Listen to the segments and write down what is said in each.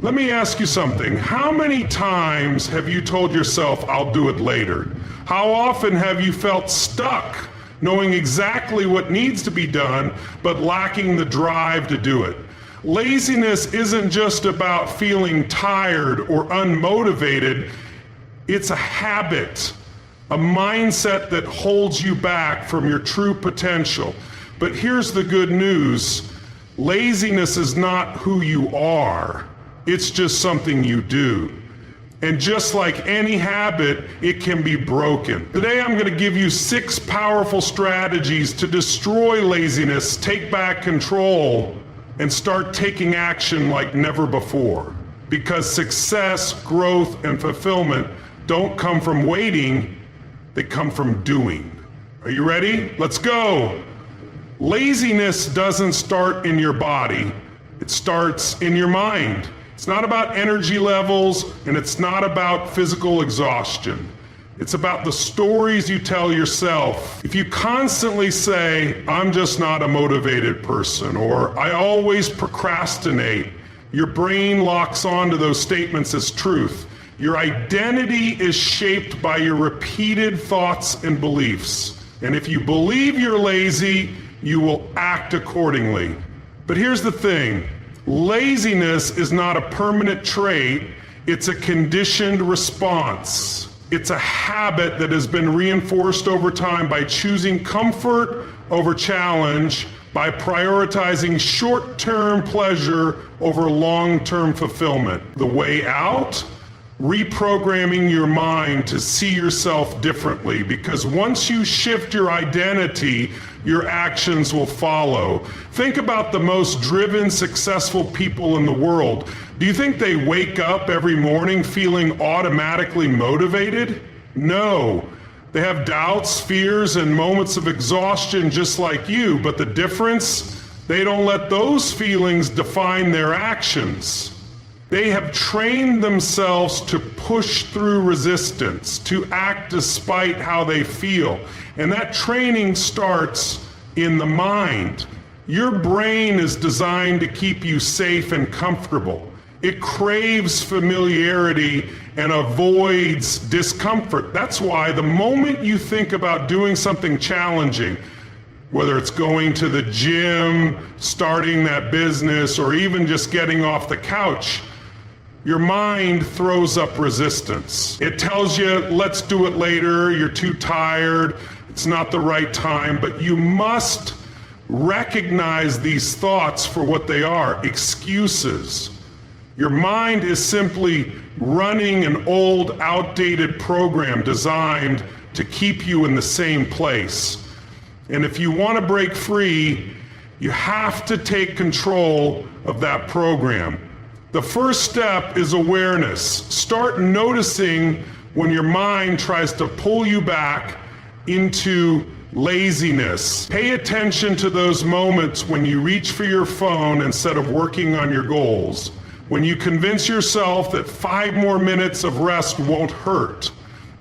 Let me ask you something. How many times have you told yourself, I'll do it later? How often have you felt stuck, knowing exactly what needs to be done, but lacking the drive to do it? Laziness isn't just about feeling tired or unmotivated. It's a habit, a mindset that holds you back from your true potential. But here's the good news. Laziness is not who you are. It's just something you do. And just like any habit, it can be broken. Today I'm going to give you 6 powerful strategies to destroy laziness, take back control, and start taking action like never before. Because success, growth, and fulfillment don't come from waiting, they come from doing. Are you ready? Let's go. Laziness doesn't start in your body, it starts in your mind. It's not about energy levels, and it's not about physical exhaustion. It's about the stories you tell yourself. If you constantly say, I'm just not a motivated person, or I always procrastinate, your brain locks onto those statements as truth. Your identity is shaped by your repeated thoughts and beliefs. And if you believe you're lazy, you will act accordingly. But here's the thing. Laziness is not a permanent trait, it's a conditioned response. It's a habit that has been reinforced over time by choosing comfort over challenge, by prioritizing short-term pleasure over long-term fulfillment. The way out? Reprogramming your mind to see yourself differently, because once you shift your identity, your actions will follow. Think about the most driven, successful people in the world. Do you think they wake up every morning feeling automatically motivated? No. They have doubts, fears, and moments of exhaustion just like you, but the difference? They don't let those feelings define their actions. They have trained themselves to push through resistance, to act despite how they feel. And that training starts in the mind. Your brain is designed to keep you safe and comfortable. It craves familiarity and avoids discomfort. That's why the moment you think about doing something challenging, whether it's going to the gym, starting that business, or even just getting off the couch, your mind throws up resistance. It tells you, let's do it later, you're too tired, it's not the right time, but you must recognize these thoughts for what they are, excuses. Your mind is simply running an old, outdated program designed to keep you in the same place. And if you want to break free, you have to take control of that program. The first step is awareness. Start noticing when your mind tries to pull you back into laziness. Pay attention to those moments when you reach for your phone instead of working on your goals. When you convince yourself that 5 more minutes of rest won't hurt.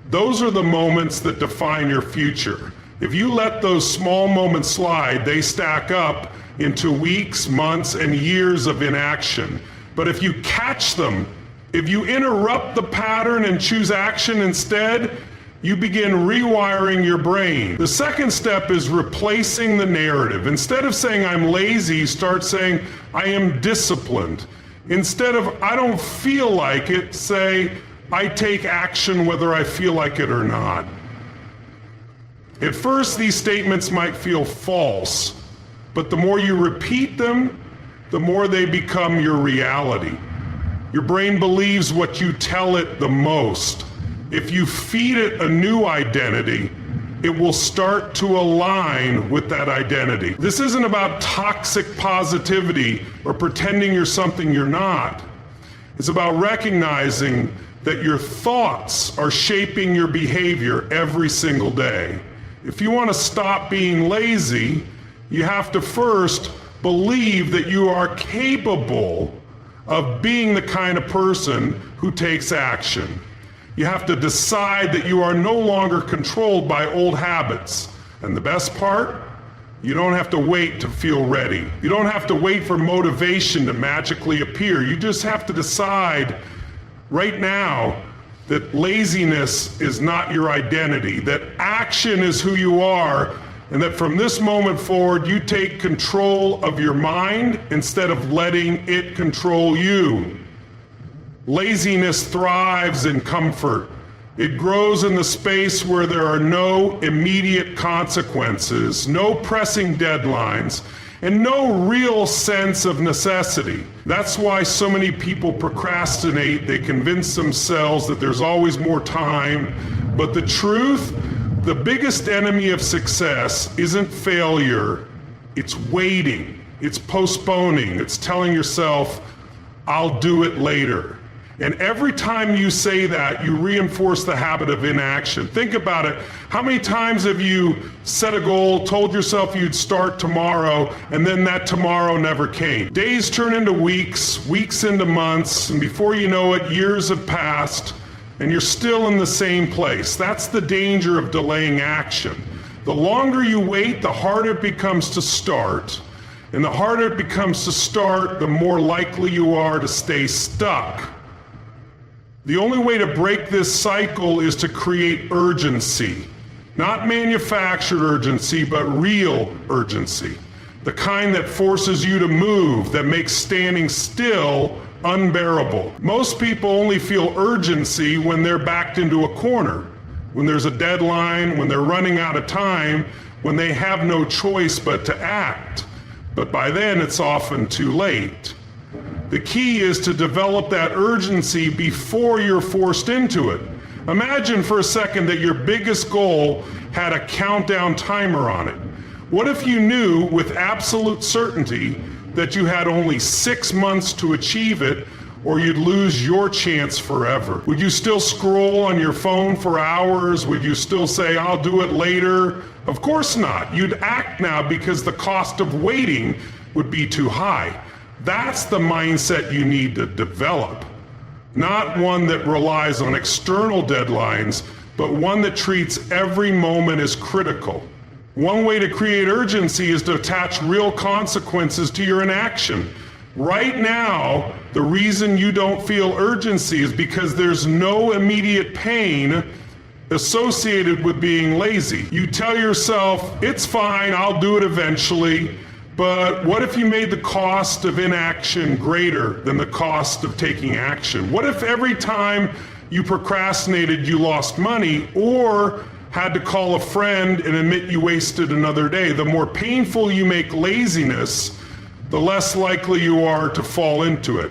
Those are the moments that define your future. If you let those small moments slide, they stack up into weeks, months, and years of inaction. But if you catch them, if you interrupt the pattern and choose action instead, you begin rewiring your brain. The second step is replacing the narrative. Instead of saying I'm lazy, start saying I am disciplined. Instead of I don't feel like it, say I take action whether I feel like it or not. At first, these statements might feel false, but the more you repeat them, the more they become your reality. Your brain believes what you tell it the most. If you feed it a new identity, it will start to align with that identity. This isn't about toxic positivity or pretending you're something you're not. It's about recognizing that your thoughts are shaping your behavior every single day. If you want to stop being lazy, you have to first believe that you are capable of being the kind of person who takes action. You have to decide that you are no longer controlled by old habits. And the best part, You don't have to wait to feel ready. You don't have to wait for motivation to magically appear. You just have to decide right now that laziness is not your identity, that action is who you are, and that from this moment forward, you take control of your mind instead of letting it control you. Laziness thrives in comfort. It grows in the space where there are no immediate consequences, no pressing deadlines, and no real sense of necessity. That's why so many people procrastinate. They convince themselves that there's always more time. But the truth, the biggest enemy of success isn't failure, it's waiting, it's postponing, it's telling yourself, I'll do it later. And every time you say that, you reinforce the habit of inaction. Think about it. How many times have you set a goal, told yourself you'd start tomorrow, and then that tomorrow never came? Days turn into weeks, weeks into months, and before you know it, years have passed, and you're still in the same place. That's the danger of delaying action. The longer you wait, the harder it becomes to start. And the harder it becomes to start, the more likely you are to stay stuck. The only way to break this cycle is to create urgency. Not manufactured urgency, but real urgency. The kind that forces you to move, that makes standing still unbearable. Most people only feel urgency when they're backed into a corner, when there's a deadline, when they're running out of time, when they have no choice but to act. But by then it's often too late. The key is to develop that urgency before you're forced into it. Imagine for a second that your biggest goal had a countdown timer on it. What if you knew with absolute certainty that you had only 6 months to achieve it, or you'd lose your chance forever? Would you still scroll on your phone for hours? Would you still say, I'll do it later? Of course not. You'd act now because the cost of waiting would be too high. That's the mindset you need to develop. Not one that relies on external deadlines, but one that treats every moment as critical. One way to create urgency is to attach real consequences to your inaction. Right now, the reason you don't feel urgency is because there's no immediate pain associated with being lazy. You tell yourself, it's fine, I'll do it eventually. But what if you made the cost of inaction greater than the cost of taking action? What if every time you procrastinated, you lost money or had to call a friend and admit you wasted another day? The more painful you make laziness, the less likely you are to fall into it.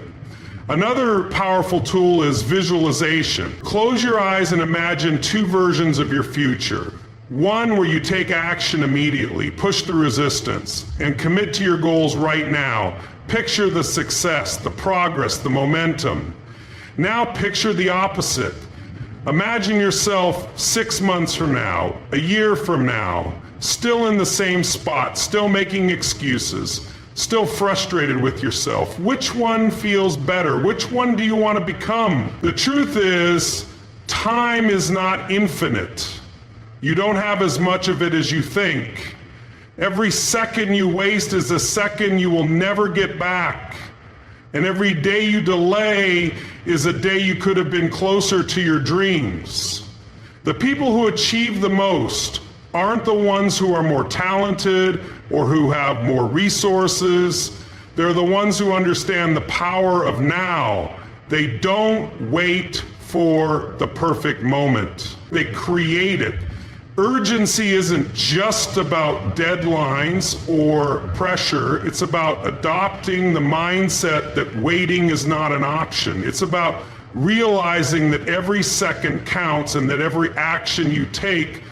Another powerful tool is visualization. Close your eyes and imagine 2 versions of your future. One where you take action immediately, push the resistance, and commit to your goals right now. Picture the success, the progress, the momentum. Now picture the opposite. Imagine yourself 6 months from now, a year from now, still in the same spot, still making excuses, still frustrated with yourself. Which one feels better? Which one do you want to become? The truth is, time is not infinite. You don't have as much of it as you think. Every second you waste is a second you will never get back. And every day you delay is a day you could have been closer to your dreams. The people who achieve the most aren't the ones who are more talented or who have more resources. They're the ones who understand the power of now. They don't wait for the perfect moment. They create it. Urgency isn't just about deadlines or pressure. It's about adopting the mindset that waiting is not an option. It's about realizing that every second counts and that every action you take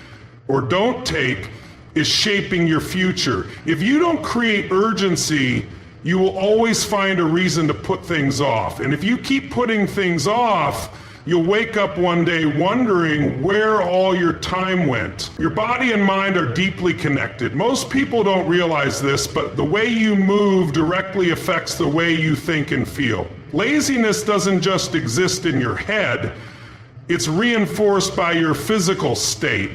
or don't take is shaping your future. If you don't create urgency, you will always find a reason to put things off. And if you keep putting things off, you'll wake up one day wondering where all your time went. Your body and mind are deeply connected. Most people don't realize this, but the way you move directly affects the way you think and feel. Laziness doesn't just exist in your head, it's reinforced by your physical state.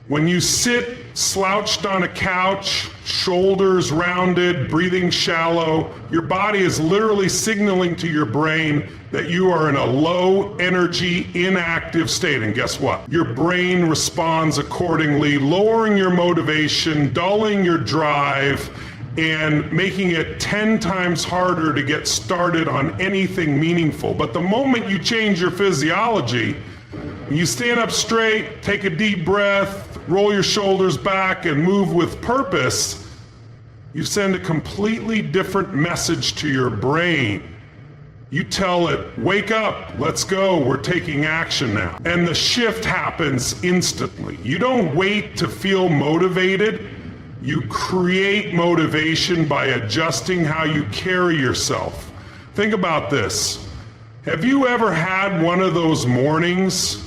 When you sit slouched on a couch, shoulders rounded, breathing shallow, your body is literally signaling to your brain that you are in a low energy, inactive state. And guess what? Your brain responds accordingly, lowering your motivation, dulling your drive, and making it 10 times harder to get started on anything meaningful. But the moment you change your physiology, you stand up straight, take a deep breath, roll your shoulders back, and move with purpose, you send a completely different message to your brain. You tell it, wake up, let's go, we're taking action now. And the shift happens instantly. You don't wait to feel motivated. You create motivation by adjusting how you carry yourself. Think about this. Have you ever had one of those mornings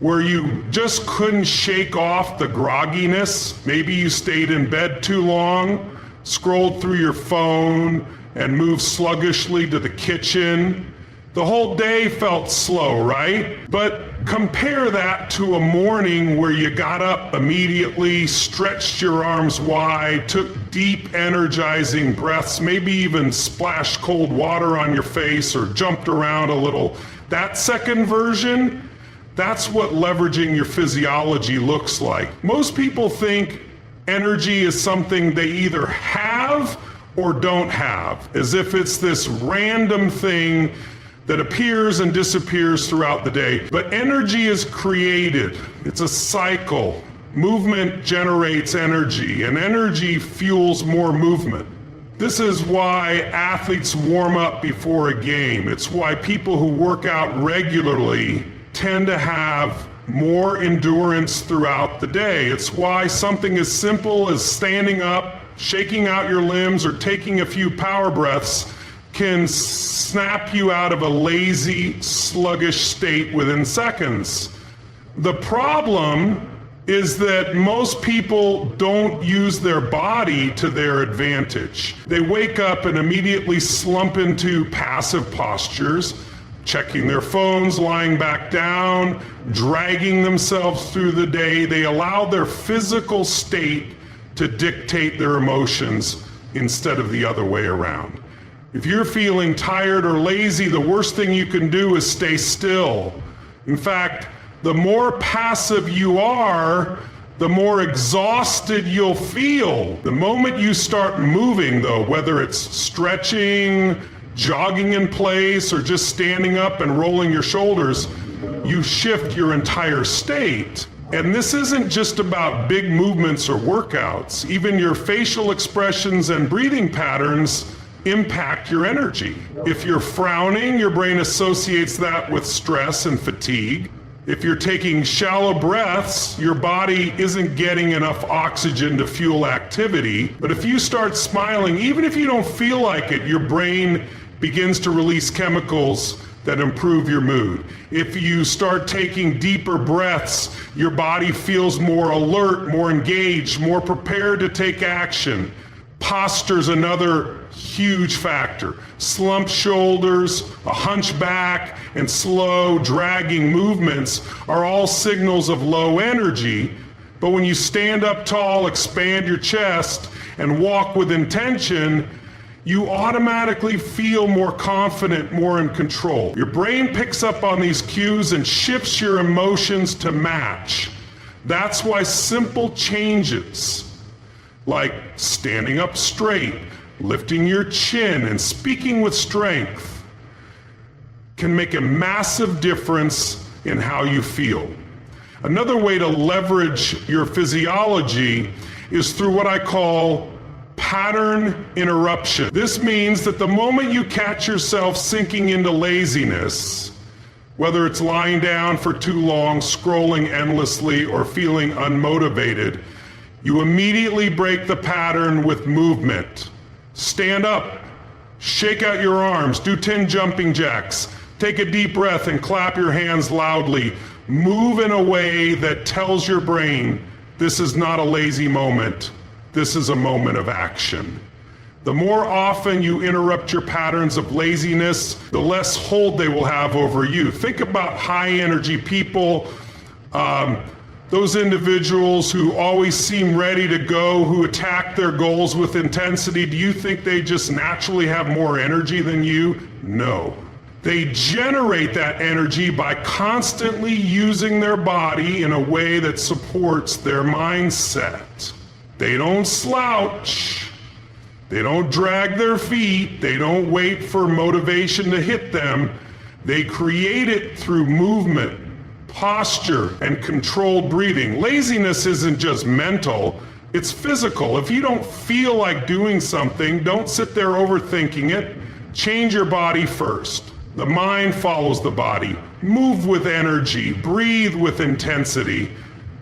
where you just couldn't shake off the grogginess? Maybe you stayed in bed too long, scrolled through your phone, and moved sluggishly to the kitchen. The whole day felt slow, right? But compare that to a morning where you got up immediately, stretched your arms wide, took deep, energizing breaths, maybe even splashed cold water on your face or jumped around a little. That second version, that's what leveraging your physiology looks like. Most people think energy is something they either have or don't have, as if it's this random thing that appears and disappears throughout the day. But energy is created. It's a cycle. Movement generates energy, and energy fuels more movement. This is why athletes warm up before a game. It's why people who work out regularly tend to have more endurance throughout the day. It's why something as simple as standing up, shaking out your limbs, or taking a few power breaths can snap you out of a lazy, sluggish state within seconds. The problem is that most people don't use their body to their advantage. They wake up and immediately slump into passive postures, checking their phones, lying back down, dragging themselves through the day. They allow their physical state to dictate their emotions instead of the other way around. If you're feeling tired or lazy, the worst thing you can do is stay still. In fact, the more passive you are, the more exhausted you'll feel. The moment you start moving, though, whether it's stretching, jogging in place, or just standing up and rolling your shoulders, you shift your entire state. And this isn't just about big movements or workouts. Even your facial expressions and breathing patterns impact your energy. If you're frowning, your brain associates that with stress and fatigue. If you're taking shallow breaths, your body isn't getting enough oxygen to fuel activity. But if you start smiling, even if you don't feel like it, your brain begins to release chemicals that improve your mood. If you start taking deeper breaths, your body feels more alert, more engaged, more prepared to take action. Posture's another huge factor. Slumped shoulders, a hunchback, and slow, dragging movements are all signals of low energy. But when you stand up tall, expand your chest, and walk with intention, you automatically feel more confident, more in control. Your brain picks up on these cues and shifts your emotions to match. That's why simple changes, like standing up straight, lifting your chin, and speaking with strength, can make a massive difference in how you feel. Another way to leverage your physiology is through what I call pattern interruption. This means that the moment you catch yourself sinking into laziness, whether it's lying down for too long, scrolling endlessly, or feeling unmotivated, you immediately break the pattern with movement. Stand up, shake out your arms, do 10 jumping jacks, take a deep breath and clap your hands loudly. Move in a way that tells your brain, this is not a lazy moment, this is a moment of action. The more often you interrupt your patterns of laziness, the less hold they will have over you. Think about high energy people, Those individuals who always seem ready to go, who attack their goals with intensity, do you think they just naturally have more energy than you? No. They generate that energy by constantly using their body in a way that supports their mindset. They don't slouch. They don't drag their feet. They don't wait for motivation to hit them. They create it through movement, posture, and controlled breathing. Laziness isn't just mental, it's physical. If you don't feel like doing something, don't sit there overthinking it. Change your body first. The mind follows the body. Move with energy, breathe with intensity,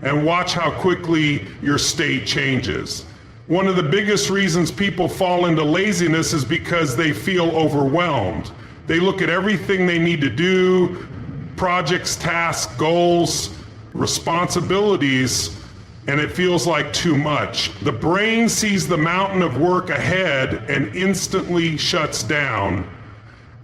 and watch how quickly your state changes. One of the biggest reasons people fall into laziness is because they feel overwhelmed. They look at everything they need to do, projects, tasks, goals, responsibilities, and it feels like too much. The brain sees the mountain of work ahead and instantly shuts down.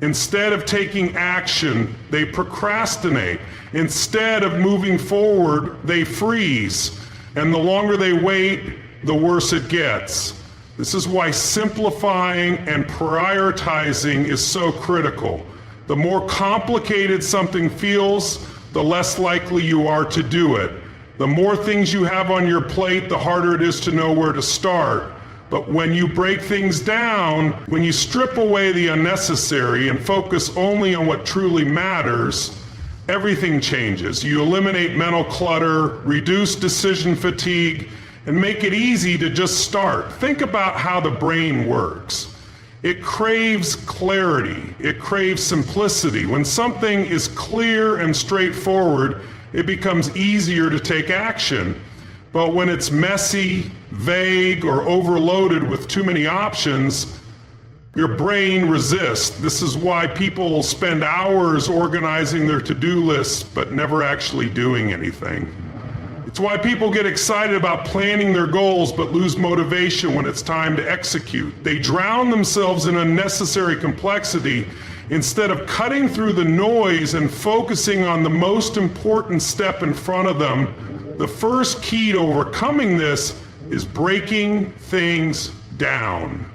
Instead of taking action, they procrastinate. Instead of moving forward, they freeze. And the longer they wait, the worse it gets. This is why simplifying and prioritizing is so critical. The more complicated something feels, the less likely you are to do it. The more things you have on your plate, the harder it is to know where to start. But when you break things down, when you strip away the unnecessary and focus only on what truly matters, everything changes. You eliminate mental clutter, reduce decision fatigue, and make it easy to just start. Think about how the brain works. It craves clarity. It craves simplicity. When something is clear and straightforward, it becomes easier to take action. But when it's messy, vague, or overloaded with too many options, your brain resists. This is why people spend hours organizing their to-do lists, but never actually doing anything. It's why people get excited about planning their goals but lose motivation when it's time to execute. They drown themselves in unnecessary complexity instead of cutting through the noise and focusing on the most important step in front of them. The first key to overcoming this is breaking things down.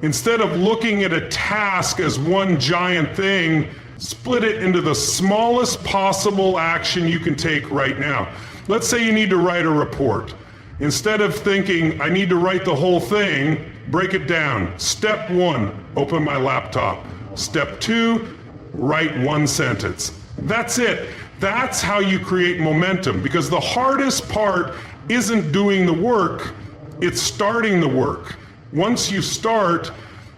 Instead of looking at a task as one giant thing, split it into the smallest possible action you can take right now. Let's say you need to write a report. Instead of thinking, I need to write the whole thing, break it down. Step 1, open my laptop. Step 2, write one sentence. That's it. That's how you create momentum, because the hardest part isn't doing the work, it's starting the work. Once you start,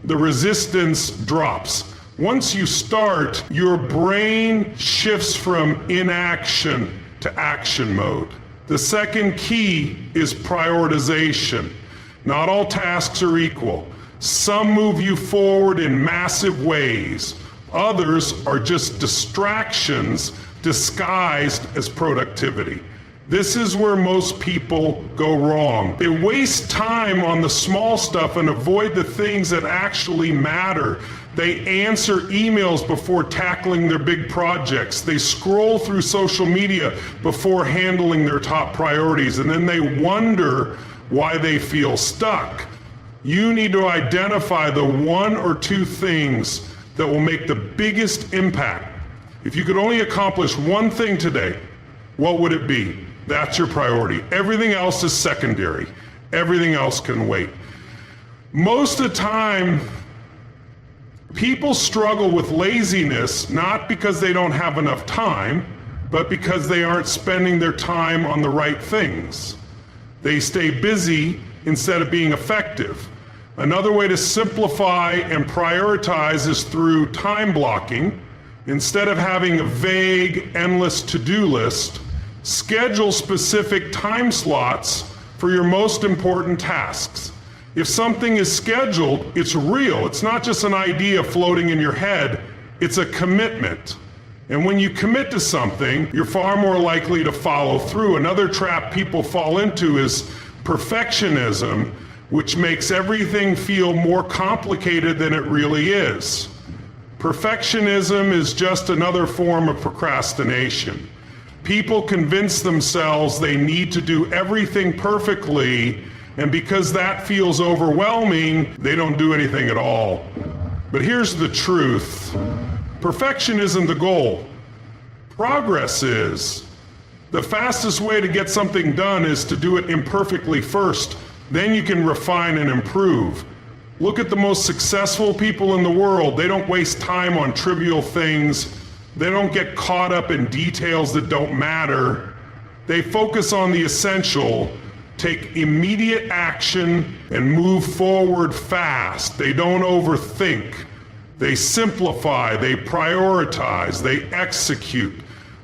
the resistance drops. Once you start, your brain shifts from inaction to action mode. The second key is prioritization. Not all tasks are equal. Some move you forward in massive ways. Others are just distractions disguised as productivity. This is where most people go wrong. They waste time on the small stuff and avoid the things that actually matter. They answer emails before tackling their big projects. They scroll through social media before handling their top priorities, and then they wonder why they feel stuck. You need to identify the 1 or 2 things that will make the biggest impact. If you could only accomplish one thing today, what would it be? That's your priority. Everything else is secondary. Everything else can wait. Most of the time, people struggle with laziness not because they don't have enough time, but because they aren't spending their time on the right things. They stay busy instead of being effective. Another way to simplify and prioritize is through time blocking. Instead of having a vague, endless to-do list, schedule specific time slots for your most important tasks. If something is scheduled, it's real. It's not just an idea floating in your head, it's a commitment. And when you commit to something, you're far more likely to follow through. Another trap people fall into is perfectionism, which makes everything feel more complicated than it really is. Perfectionism is just another form of procrastination. People convince themselves they need to do everything perfectly, and because that feels overwhelming, they don't do anything at all. But here's the truth. Perfection isn't the goal. Progress is. The fastest way to get something done is to do it imperfectly first. Then you can refine and improve. Look at the most successful people in the world. They don't waste time on trivial things. They don't get caught up in details that don't matter. They focus on the essential, take immediate action, and move forward fast. They don't overthink. They simplify, they prioritize, they execute.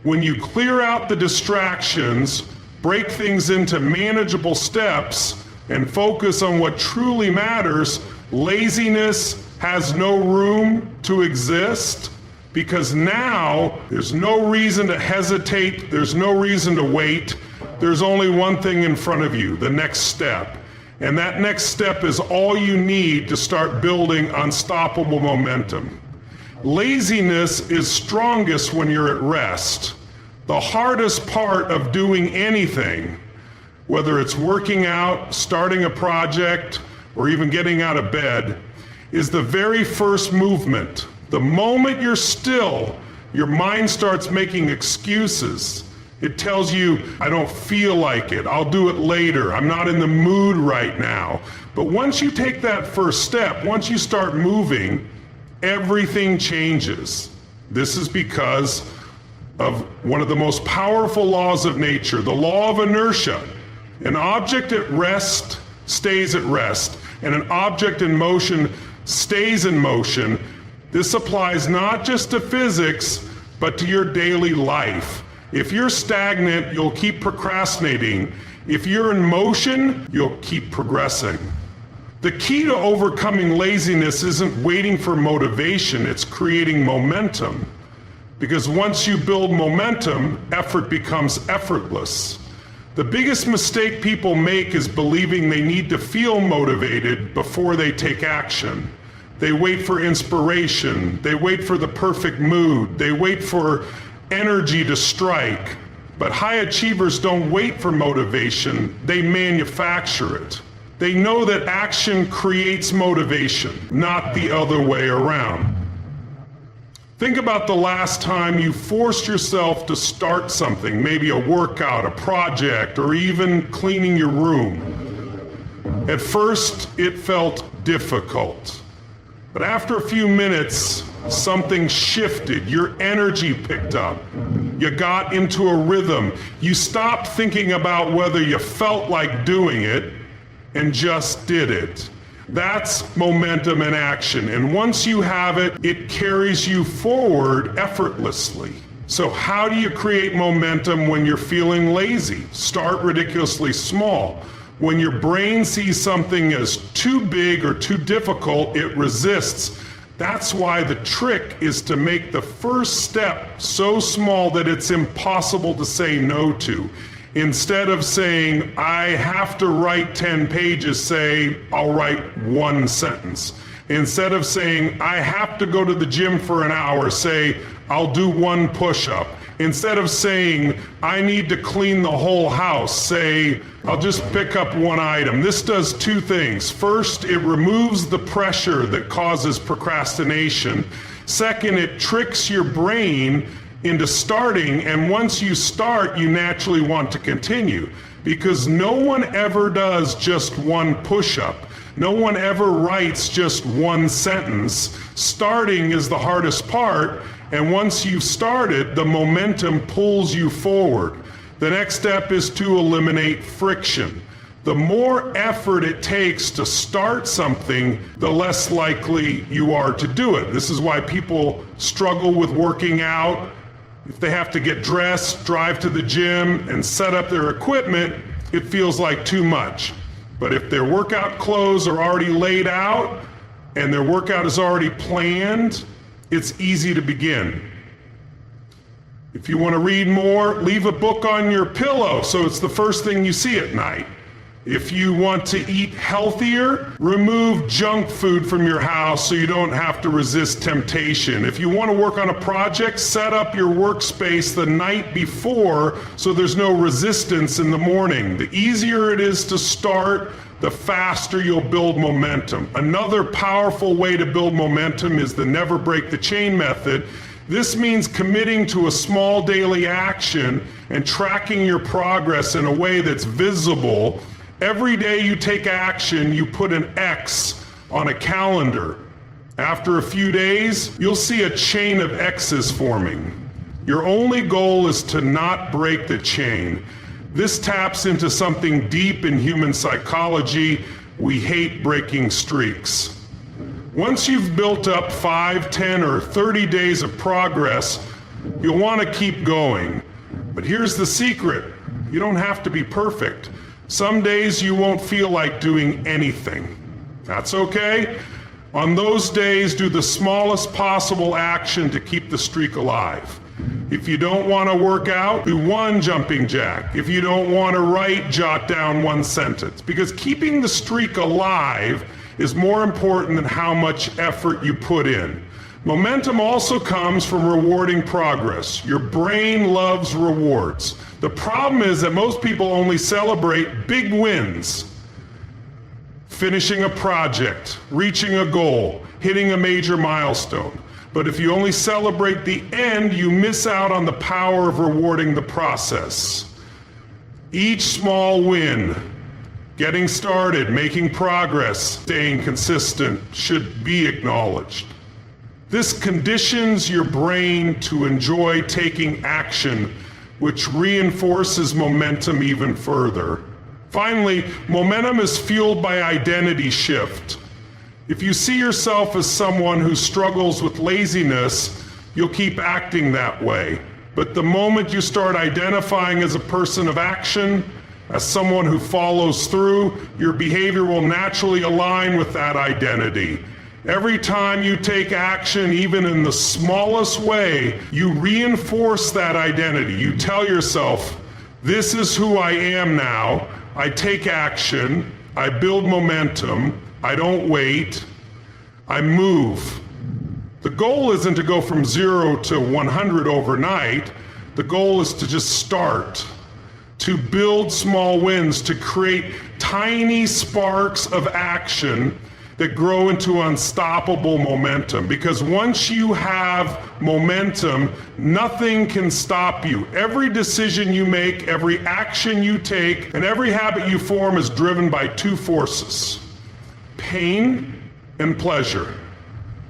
When you clear out the distractions, break things into manageable steps, and focus on what truly matters, laziness has no room to exist, because now there's no reason to hesitate, there's no reason to wait. There's only one thing in front of you, the next step. And that next step is all you need to start building unstoppable momentum. Laziness is strongest when you're at rest. The hardest part of doing anything, whether it's working out, starting a project, or even getting out of bed, is the very first movement. The moment you're still, your mind starts making excuses. It tells you, I don't feel like it, I'll do it later, I'm not in the mood right now. But once you take that first step, once you start moving, everything changes. This is because of one of the most powerful laws of nature, the law of inertia. An object at rest stays at rest, and an object in motion stays in motion. This applies not just to physics, but to your daily life. If you're stagnant, you'll keep procrastinating. If you're in motion, you'll keep progressing. The key to overcoming laziness isn't waiting for motivation, it's creating momentum. Because once you build momentum, effort becomes effortless. The biggest mistake people make is believing they need to feel motivated before they take action. They wait for inspiration, they wait for the perfect mood, they wait for energy to strike. But high achievers don't wait for motivation, they manufacture it. They know that action creates motivation, not the other way around. Think about the last time you forced yourself to start something, maybe a workout, a project, or even cleaning your room. At first, it felt difficult. But after a few minutes, something shifted, your energy picked up, you got into a rhythm, you stopped thinking about whether you felt like doing it and just did it. That's momentum in action, and once you have it, it carries you forward effortlessly. So how do you create momentum when you're feeling lazy? Start ridiculously small. When your brain sees something as too big or too difficult, it resists. That's why the trick is to make the first step so small that it's impossible to say no to. Instead of saying, I have to write 10 pages, say, I'll write one sentence. Instead of saying, I have to go to the gym for an hour, say, I'll do one push-up. Instead of saying, I need to clean the whole house, say, I'll just pick up one item. This does two things. First, it removes the pressure that causes procrastination. Second, it tricks your brain into starting, and once you start, you naturally want to continue. Because no one ever does just one push-up. No one ever writes just one sentence. Starting is the hardest part, and once you've started, the momentum pulls you forward. The next step is to eliminate friction. The more effort it takes to start something, the less likely you are to do it. This is why people struggle with working out. If they have to get dressed, drive to the gym, and set up their equipment, it feels like too much. But if their workout clothes are already laid out and their workout is already planned, it's easy to begin. If you want to read more, leave a book on your pillow so it's the first thing you see at night. If you want to eat healthier, remove junk food from your house so you don't have to resist temptation. If you want to work on a project, set up your workspace the night before so there's no resistance in the morning. The easier it is to start, the faster you'll build momentum. Another powerful way to build momentum is the never break the chain method. This means committing to a small daily action and tracking your progress in a way that's visible. Every day you take action, you put an X on a calendar. After a few days, you'll see a chain of X's forming. Your only goal is to not break the chain. This taps into something deep in human psychology. We hate breaking streaks. Once you've built up 5, 10, or 30 days of progress, you'll want to keep going. But here's the secret. You don't have to be perfect. Some days you won't feel like doing anything. That's okay. On those days, do the smallest possible action to keep the streak alive. If you don't want to work out, do one jumping jack. If you don't want to write, jot down one sentence. Because keeping the streak alive is more important than how much effort you put in. Momentum also comes from rewarding progress. Your brain loves rewards. The problem is that most people only celebrate big wins. Finishing a project, reaching a goal, hitting a major milestone. But if you only celebrate the end, you miss out on the power of rewarding the process. Each small win, getting started, making progress, staying consistent, should be acknowledged. This conditions your brain to enjoy taking action, which reinforces momentum even further. Finally, momentum is fueled by identity shift. If you see yourself as someone who struggles with laziness, you'll keep acting that way. But the moment you start identifying as a person of action, as someone who follows through, your behavior will naturally align with that identity. Every time you take action, even in the smallest way, you reinforce that identity. You tell yourself, this is who I am now. I take action. I build momentum. I don't wait. I move. The goal isn't to go from 0 to 100 overnight. The goal is to just start, to build small wins, to create tiny sparks of action that grow into unstoppable momentum. Because once you have momentum, nothing can stop you. Every decision you make, every action you take, and every habit you form is driven by two forces: pain and pleasure.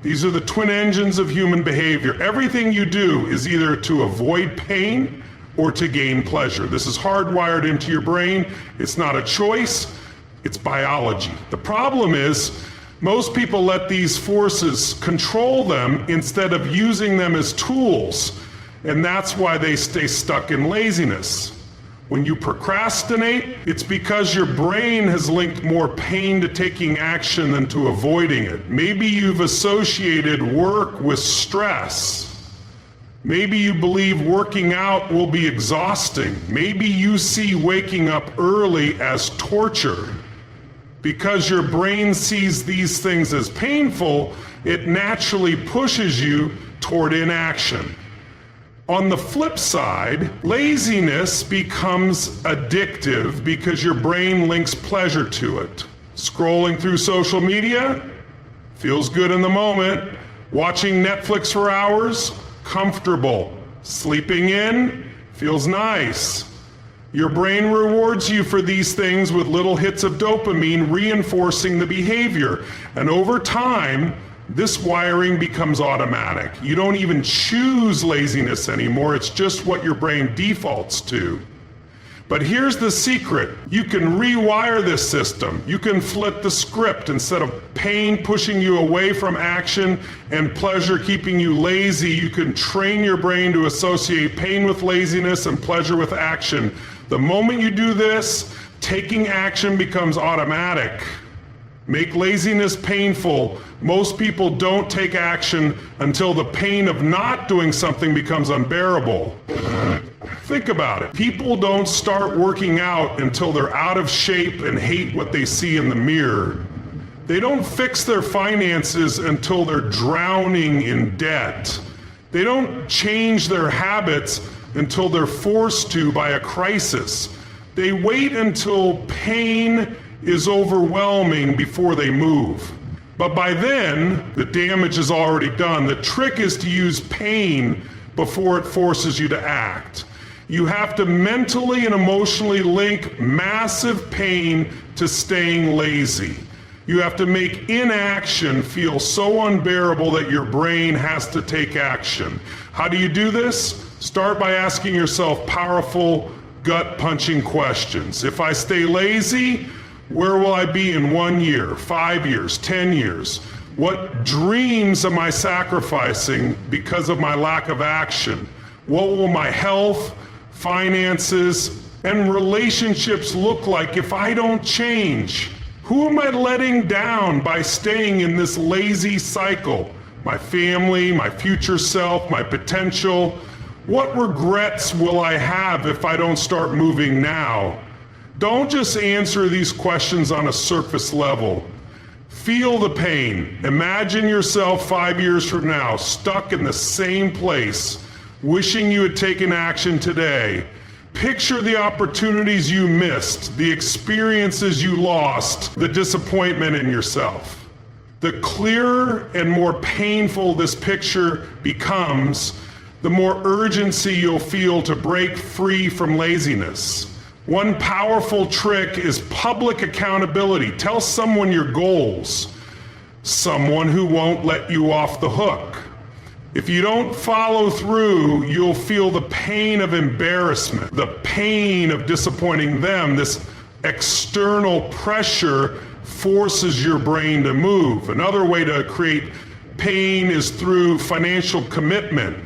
These are the twin engines of human behavior. Everything you do is either to avoid pain or to gain pleasure. This is hardwired into your brain. It's not a choice, it's biology. The problem is, most people let these forces control them instead of using them as tools, and that's why they stay stuck in laziness. When you procrastinate, it's because your brain has linked more pain to taking action than to avoiding it. Maybe you've associated work with stress. Maybe you believe working out will be exhausting. Maybe you see waking up early as torture. Because your brain sees these things as painful, it naturally pushes you toward inaction. On the flip side, laziness becomes addictive because your brain links pleasure to it. Scrolling through social media feels good in the moment. Watching Netflix for hours, comfortable. Sleeping in feels nice. Your brain rewards you for these things with little hits of dopamine, reinforcing the behavior. And over time, this wiring becomes automatic. You don't even choose laziness anymore. It's just what your brain defaults to. But here's the secret. You can rewire this system. You can flip the script. Instead of pain pushing you away from action and pleasure keeping you lazy, you can train your brain to associate pain with laziness and pleasure with action. The moment you do this, taking action becomes automatic. Make laziness painful. Most people don't take action until the pain of not doing something becomes unbearable. Think about it. People don't start working out until they're out of shape and hate what they see in the mirror. They don't fix their finances until they're drowning in debt. They don't change their habits until they're forced to by a crisis. They wait until pain is overwhelming before they move. But by then, the damage is already done. The trick is to use pain before it forces you to act. You have to mentally and emotionally link massive pain to staying lazy. You have to make inaction feel so unbearable that your brain has to take action. How do you do this? Start by asking yourself powerful, gut-punching questions. If I stay lazy, where will I be in 1 year, 5 years, 10 years? What dreams am I sacrificing because of my lack of action? What will my health, finances, and relationships look like if I don't change? Who am I letting down by staying in this lazy cycle? My family, my future self, my potential. What regrets will I have if I don't start moving now? Don't just answer these questions on a surface level. Feel the pain. Imagine yourself 5 years from now, stuck in the same place, wishing you had taken action today. Picture the opportunities you missed, the experiences you lost, the disappointment in yourself. The clearer and more painful this picture becomes, the more urgency you'll feel to break free from laziness. One powerful trick is public accountability. Tell someone your goals, someone who won't let you off the hook. If you don't follow through, you'll feel the pain of embarrassment, the pain of disappointing them. This external pressure forces your brain to move. Another way to create pain is through financial commitment.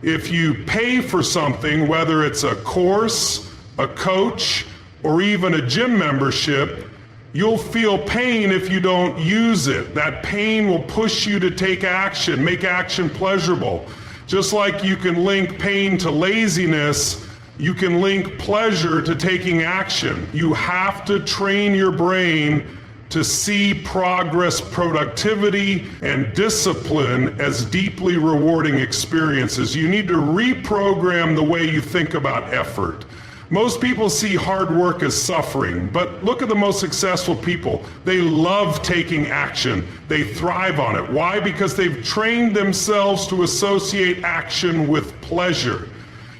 If you pay for something, whether it's a course, a coach, or even a gym membership, you'll feel pain if you don't use it. That pain will push you to take action, make action pleasurable. Just like you can link pain to laziness, you can link pleasure to taking action. You have to train your brain to see progress, productivity, and discipline as deeply rewarding experiences. You need to reprogram the way you think about effort. Most people see hard work as suffering, but look at the most successful people. They love taking action. They thrive on it. Why? Because they've trained themselves to associate action with pleasure.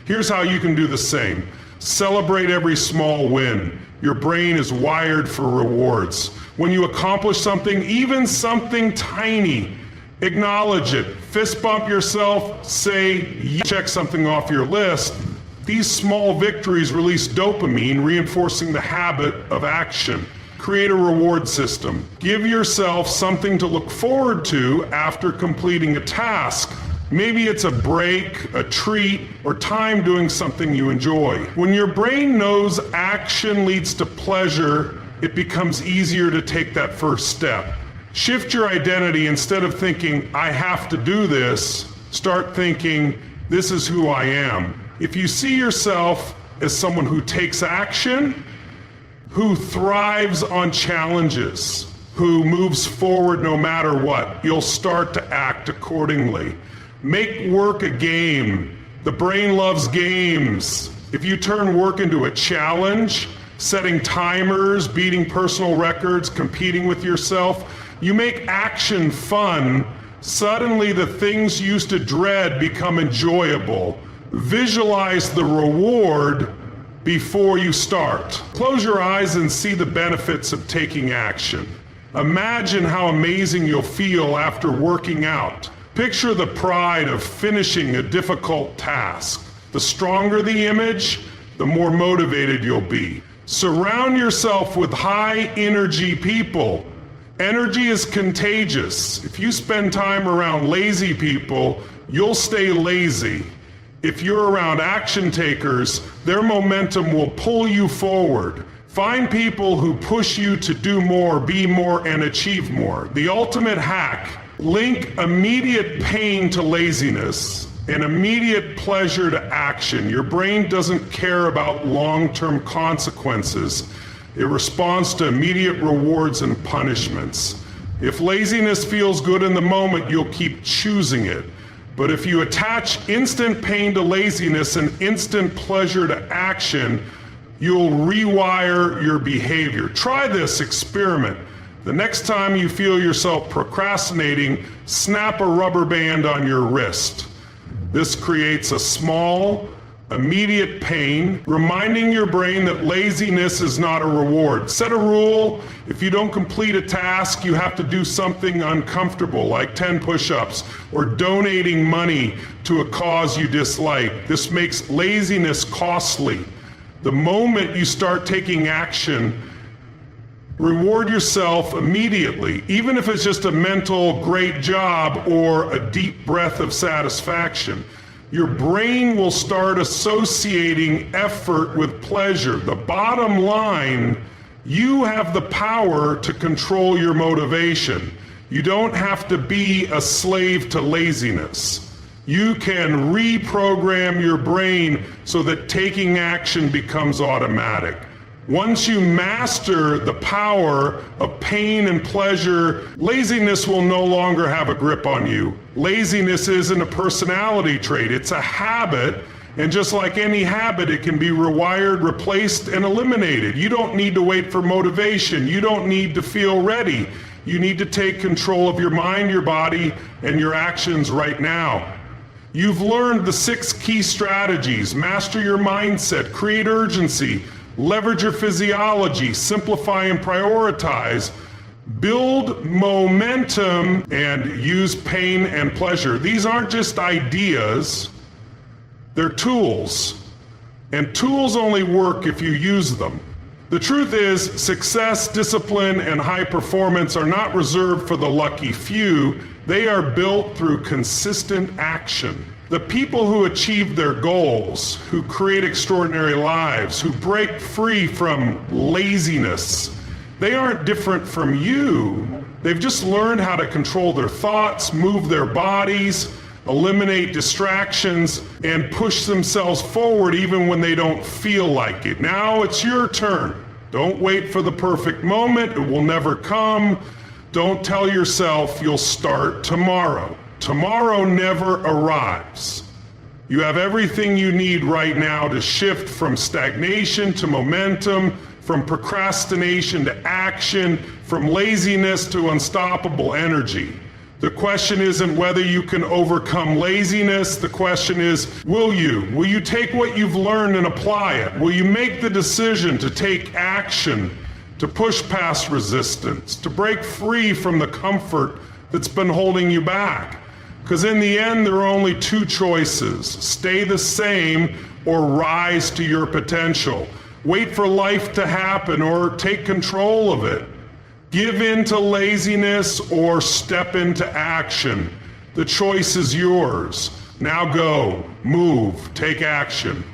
Here's how you can do the same. Celebrate every small win. Your brain is wired for rewards. When you accomplish something, even something tiny, acknowledge it. Fist bump yourself, say, check something off your list. These small victories release dopamine, reinforcing the habit of action. Create a reward system. Give yourself something to look forward to after completing a task. Maybe it's a break, a treat, or time doing something you enjoy. When your brain knows action leads to pleasure, it becomes easier to take that first step. Shift your identity. Instead of thinking, I have to do this, start thinking, this is who I am. If you see yourself as someone who takes action, who thrives on challenges, who moves forward no matter what, you'll start to act accordingly. Make work a game. The brain loves games. If you turn work into a challenge, setting timers, beating personal records, competing with yourself, you make action fun. Suddenly the things you used to dread become enjoyable. Visualize the reward before you start. Close your eyes and see the benefits of taking action. Imagine how amazing you'll feel after working out. Picture the pride of finishing a difficult task. The stronger the image, the more motivated you'll be. Surround yourself with high energy people. Energy is contagious. If you spend time around lazy people, you'll stay lazy. If you're around action takers, their momentum will pull you forward. Find people who push you to do more, be more, and achieve more. The ultimate hack: link immediate pain to laziness and immediate pleasure to action. Your brain doesn't care about long-term consequences. It responds to immediate rewards and punishments. If laziness feels good in the moment, you'll keep choosing it. But if you attach instant pain to laziness and instant pleasure to action, you'll rewire your behavior. Try this experiment. The next time you feel yourself procrastinating, snap a rubber band on your wrist. This creates a small, immediate pain, reminding your brain that laziness is not a reward. Set a rule: if you don't complete a task, you have to do something uncomfortable, like 10 push-ups or donating money to a cause you dislike. This makes laziness costly. The moment you start taking action, reward yourself immediately, even if it's just a mental great job or a deep breath of satisfaction. Your brain will start associating effort with pleasure. The bottom line: you have the power to control your motivation. You don't have to be a slave to laziness. You can reprogram your brain so that taking action becomes automatic. Once you master the power of pain and pleasure, laziness will no longer have a grip on you. Laziness isn't a personality trait, it's a habit, and just like any habit, it can be rewired, replaced, and eliminated. You don't need to wait for motivation. You don't need to feel ready. You need to take control of your mind, your body, and your actions right now. You've learned the 6 key strategies: master your mindset, create urgency, leverage your physiology, simplify and prioritize, build momentum, and use pain and pleasure. These aren't just ideas, they're tools. And tools only work if you use them. The truth is, success, discipline, and high performance are not reserved for the lucky few. They are built through consistent action. The people who achieve their goals, who create extraordinary lives, who break free from laziness, they aren't different from you. They've just learned how to control their thoughts, move their bodies, eliminate distractions, and push themselves forward even when they don't feel like it. Now it's your turn. Don't wait for the perfect moment. It will never come. Don't tell yourself you'll start tomorrow. Tomorrow never arrives. You have everything you need right now to shift from stagnation to momentum, from procrastination to action, from laziness to unstoppable energy. The question isn't whether you can overcome laziness. The question is, will you? Will you take what you've learned and apply it? Will you make the decision to take action, to push past resistance, to break free from the comfort that's been holding you back? Because in the end, there are only 2 choices: stay the same or rise to your potential. Wait for life to happen or take control of it. Give in to laziness or step into action. The choice is yours. Now go, move, take action.